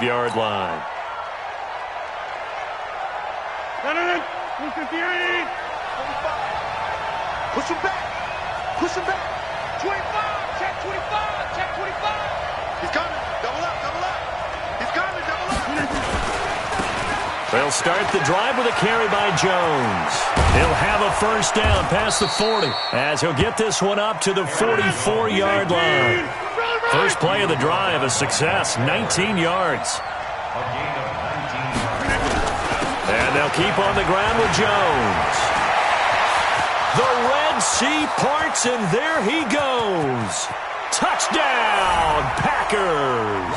Yard line. Push him back. Push him back. 25. Check 25. Check 25. He's coming. Double up. Double up. He's coming. Double up. They'll start the drive with a carry by Jones. He'll have a first down past the 40 as he'll get this one up to the 44-yard line. First play of the drive, a success, 19 yards. And they'll keep on the ground with Jones. The Red Sea parts, and there he goes. Touchdown, Packers.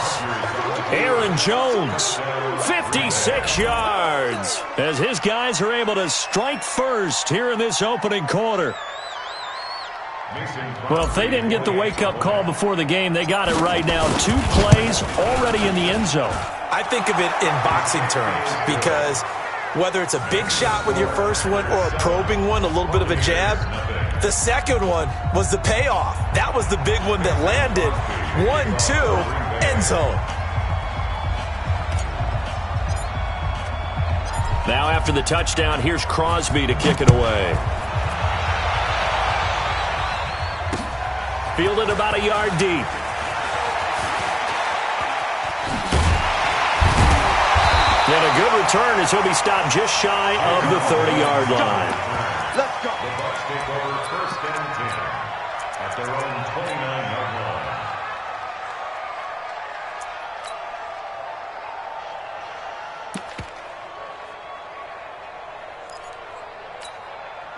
Aaron Jones, 56 yards, as his guys are able to strike first here in this opening quarter. Well, if they didn't get the wake-up call before the game, they got it right now. 2 plays already in the end zone. I think of it in boxing terms because whether it's a big shot with your first one or a probing one, a little bit of a jab, the second one was the payoff. That was the big one that landed. 1-2, end zone. Now after the touchdown, here's Crosby to kick it away. Fielded about a yard deep. And a good return as he'll be stopped just shy of the 30-yard line. Let's go. The Bucs take over first and 10 at their own 29-yard line.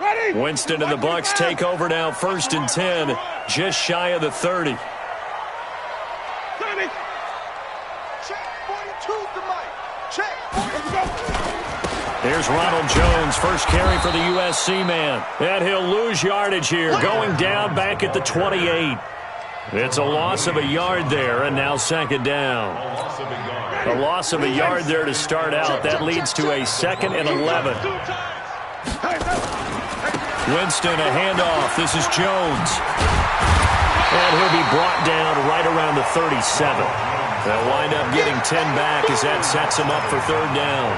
Ready. Winston and the Bucs take over now, first and 10, just shy of the 30. Check 42 to Mike. Check. Let's go. Here's Ronald Jones, first carry for the USC man. And he'll lose yardage here, going down back at the 28. It's a loss of a yard there, and now second down. A loss of a yard there to start out. That leads to a 2nd and 11. Winston, a handoff. This is Jones. And he'll be brought down right around the 37. They'll wind up getting 10 back as that sets him up for third down.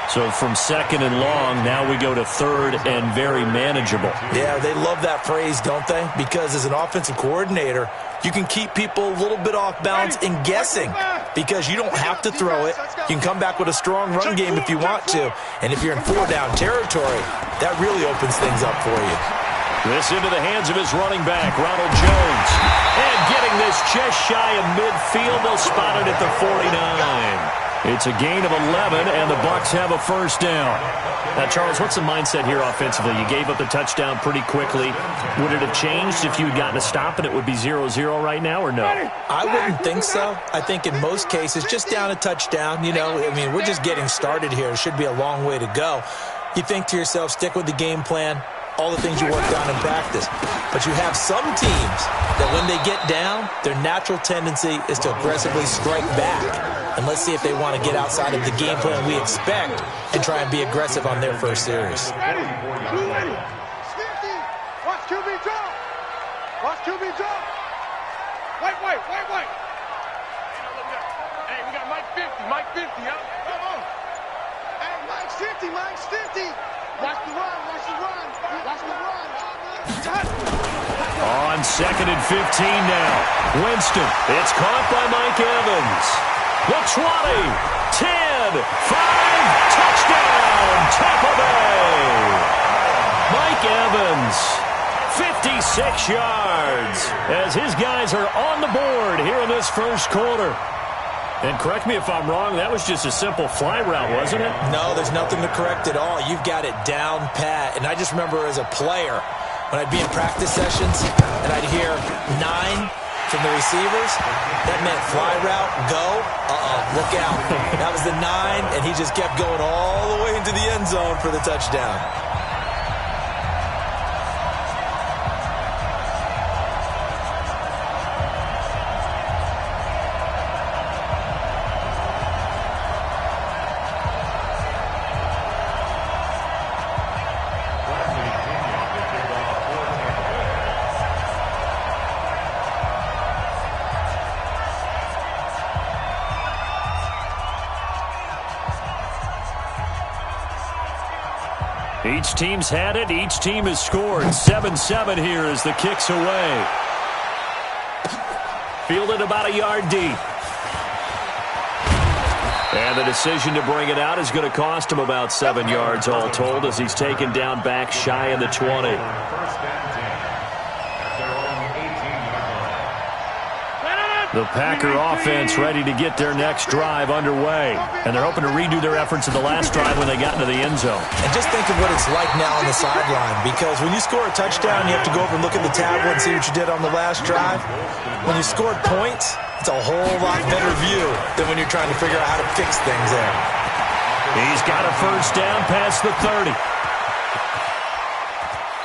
So from 2nd and long, now we go to 3rd and very manageable. Yeah, they love that phrase, don't they? Because as an offensive coordinator, you can keep people a little bit off balance and guessing because you don't have to throw it. You can come back with a strong run game if you want to. And if you're in 4-down territory, that really opens things up for you. This into the hands of his running back, Ronald Jones. And getting this just shy of midfield, they'll spot it at the 49. It's a gain of 11, and the Bucs have a first down. Now, Charles, what's the mindset here offensively? You gave up the touchdown pretty quickly. Would it have changed if you had gotten a stop and it would be 0-0 right now, or no? I wouldn't think so. I think in most cases, just down a touchdown, you know, I mean, we're just getting started here. It should be a long way to go. You think to yourself, stick with the game plan, all the things you worked on in practice. But you have some teams that when they get down, their natural tendency is to aggressively strike back. And let's see if they want to get outside of the game plan we expect and try and be aggressive on their first series. Ready. Watch QB jump. Watch QB jump. Wait. Hey, we got Mike 50. Mike 50, huh? Come on. Hey, Mike's 50. Mike's 50. Watch the run. Watch the run. Watch the run. On 2nd and 15 now. Winston. It's caught by Mike Evans. The 20, 10, 5, touchdown, Tampa Bay. Mike Evans, 56 yards, as his guys are on the board here in this first quarter. And correct me if I'm wrong, that was just a simple fly route, wasn't it? No, there's nothing to correct at all. You've got it down pat. And I just remember as a player, when I'd be in practice sessions, and I'd hear 9 from the receivers, that meant fly route, go, look out. That was the 9, and he just kept going all the way into the end zone for the touchdown. Each team's had it. Each team has scored. 7-7 here as the kick's away. Fielded about a yard deep. And the decision to bring it out is going to cost him about 7 yards all told as he's taken down back shy of the 20. The Packer offense ready to get their next drive underway. And they're hoping to redo their efforts in the last drive when they got into the end zone. And just think of what it's like now on the sideline, because when you score a touchdown, you have to go over and look at the tablet and see what you did on the last drive. When you scored points, it's a whole lot better view than when you're trying to figure out how to fix things there. He's got a first down past the 30.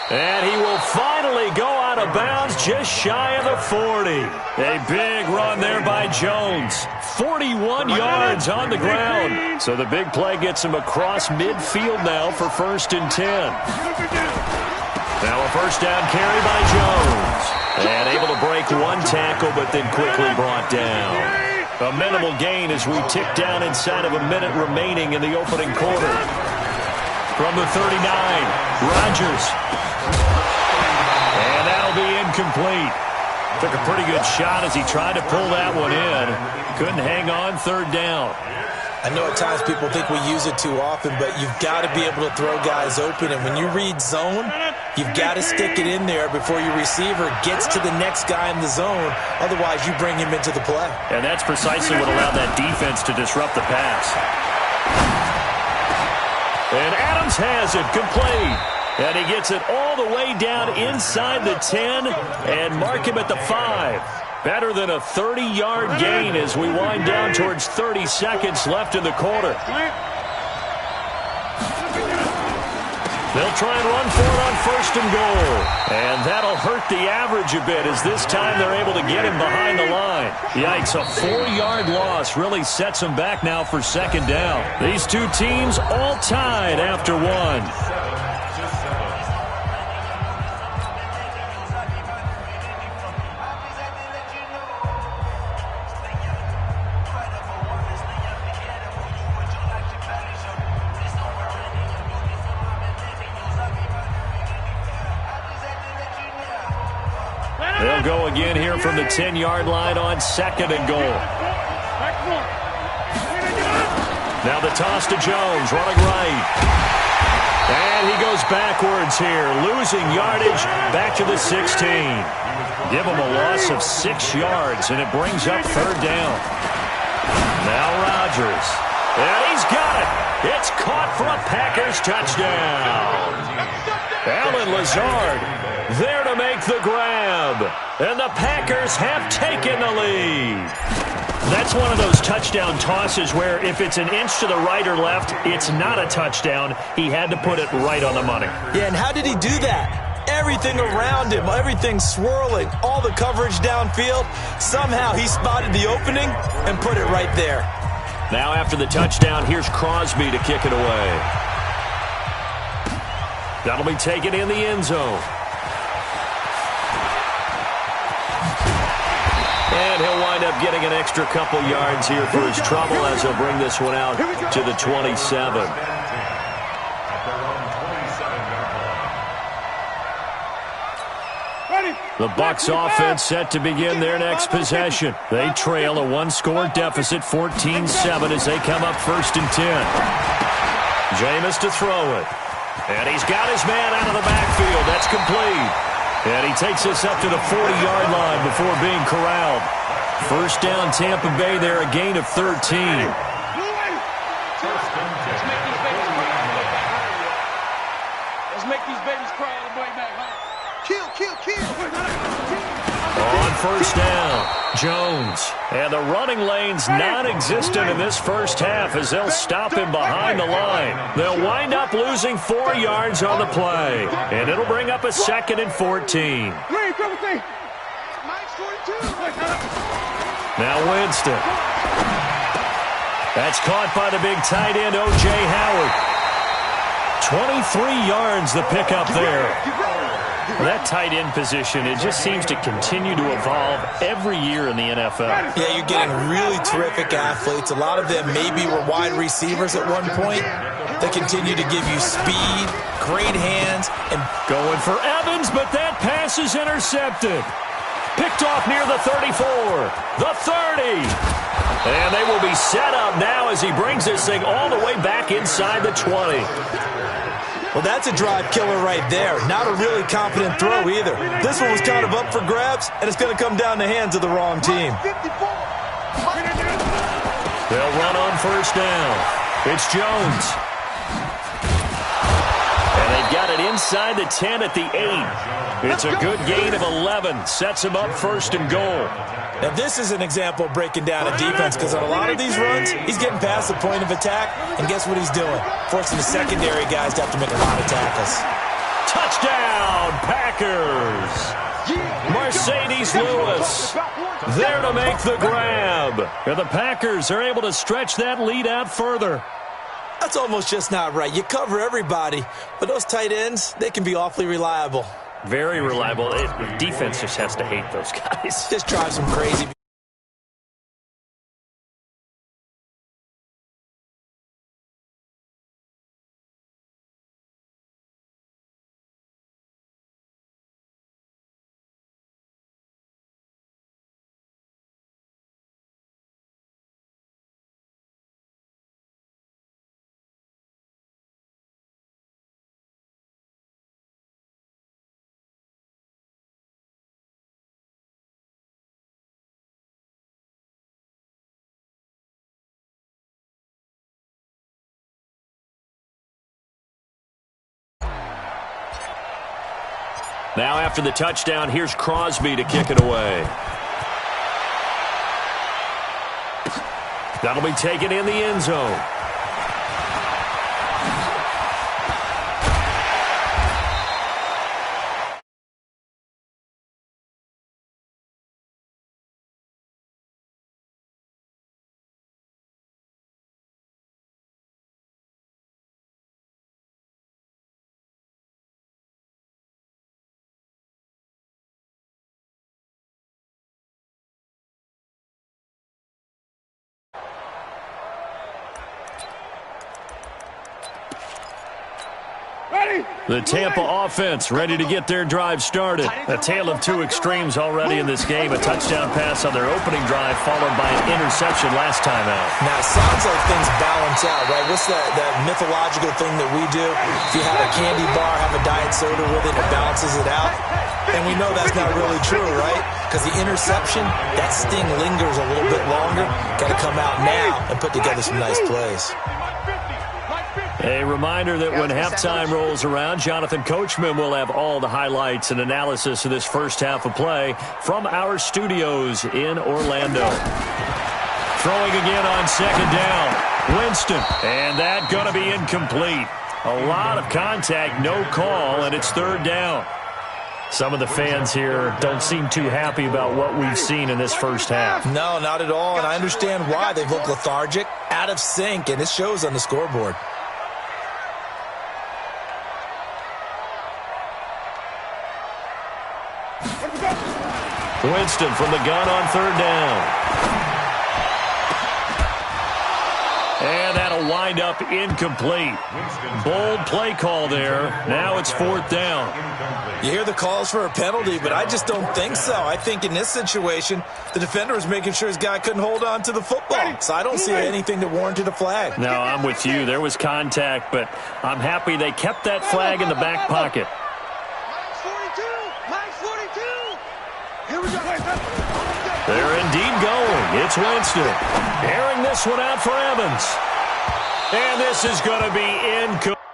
And he will finally go out of bounds just shy of the 40. A big run there by Jones. 41 yards on the ground. So the big play gets him across midfield now for 1st and 10. Now a first down carry by Jones. And able to break one tackle, but then quickly brought down. A minimal gain as we tick down inside of a minute remaining in the opening quarter. From the 39, Rodgers. And that'll be incomplete. Took a pretty good shot as he tried to pull that one in. Couldn't hang on 3rd down. I know at times people think we use it too often, but you've got to be able to throw guys open. And when you read zone, you've got to stick it in there before your receiver gets to the next guy in the zone. Otherwise, you bring him into the play. And that's precisely what allowed that defense to disrupt the pass. And Adams has it complete. And he gets it all the way down inside the 10 and mark him at the 5. Better than a 30-yard gain as we wind down towards 30 seconds left in the quarter. They'll try and run for it on 1st and goal. And that'll hurt the average a bit as this time they're able to get him behind the line. Yikes, a 4-yard loss really sets them back now for 2nd down. These two teams all tied after one. They'll go again here from the 10-yard line on 2nd and goal. Now the toss to Jones, running right. And he goes backwards here, losing yardage back to the 16. Give him a loss of 6 yards, and it brings up 3rd down. Now Rodgers. And he's got it. It's caught for a Packers touchdown. Allen Lazard there to make the grab. And the Packers have taken the lead. That's one of those touchdown tosses where if it's an inch to the right or left, it's not a touchdown. He had to put it right on the money. Yeah, and how did he do that? Everything around him, everything swirling, all the coverage downfield. Somehow he spotted the opening and put it right there. Now after the touchdown, here's Crosby to kick it away. That'll be taken in the end zone. And he'll wind up getting an extra couple yards here for his trouble as he'll bring this one out to the 27. The Bucs offense set to begin their next possession. They trail a one-score deficit, 14-7, as they come up 1st and 10. Jameis to throw it. And he's got his man out of the backfield. That's complete. And he takes us up to the 40-yard line before being corralled. 1st down, Tampa Bay there, a gain of 13. Let's make these babies cry all the way back home. Kill. On 1st down, Jones. And the running lane's non-existent in this first half as they'll stop him behind the line. They'll wind up losing 4 yards on the play. And it'll bring up a 2nd and 14. Now Winston. That's caught by the big tight end, O.J. Howard. 23 yards the pickup there. Well, that tight end position, it just seems to continue to evolve every year in the NFL. Yeah, you're getting really terrific athletes. A lot of them maybe were wide receivers at one point. They continue to give you speed, great hands, and going for Evans, but that pass is intercepted. Picked off near the 34, the 30. And they will be set up now as he brings this thing all the way back inside the 20. Well, that's a drive killer right there. Not a really confident throw either. This one was kind of up for grabs, and it's going to come down the hands of the wrong team. They'll run on first down. It's Jones. And they've got it inside the 10 at the 8. It's a good gain of 11. Sets him up first and goal. Now, this is an example of breaking down a defense because on a lot of these runs, he's getting past the point of attack, and guess what he's doing? Forcing the secondary guys to have to make a lot of tackles. Touchdown, Packers! Mercedes Lewis there to make the grab. And the Packers are able to stretch that lead out further. That's almost just not right. You cover everybody, but those tight ends, they can be awfully reliable. Very reliable. The defense just has to hate those guys. Just drives them crazy. Now after the touchdown, here's Crosby to kick it away. That'll be taken in the end zone. The Tampa offense ready to get their drive started. A tale of two extremes already in this game. A touchdown pass on their opening drive followed by an interception last time out. Now, it sounds like things balance out, right? What's that mythological thing that we do? If you have a candy bar, have a diet soda with it, it balances it out. And we know that's not really true, right? Because the interception, that sting lingers a little bit longer. Got to come out now and put together some nice plays. A reminder that when halftime rolls around, Jonathan Coachman will have all the highlights and analysis of this first half of play from our studios in Orlando. Throwing again on second down. Winston. And that going to be incomplete. A lot of contact, no call, and it's third down. Some of the fans here don't seem too happy about what we've seen in this first half. No, not at all, and I understand why. They've looked lethargic, out of sync, and it shows on the scoreboard. Winston from the gun on third down. And that'll wind up incomplete. Bold play call there. Now it's fourth down. You hear the calls for a penalty, but I just don't think so. I think in this situation, the defender was making sure his guy couldn't hold on to the football. So I don't see anything that warranted a flag. No, I'm with you. There was contact, but I'm happy they kept that flag in the back pocket. They're indeed going. It's Winston. Airing this one out for Evans. And this is going to be incomplete.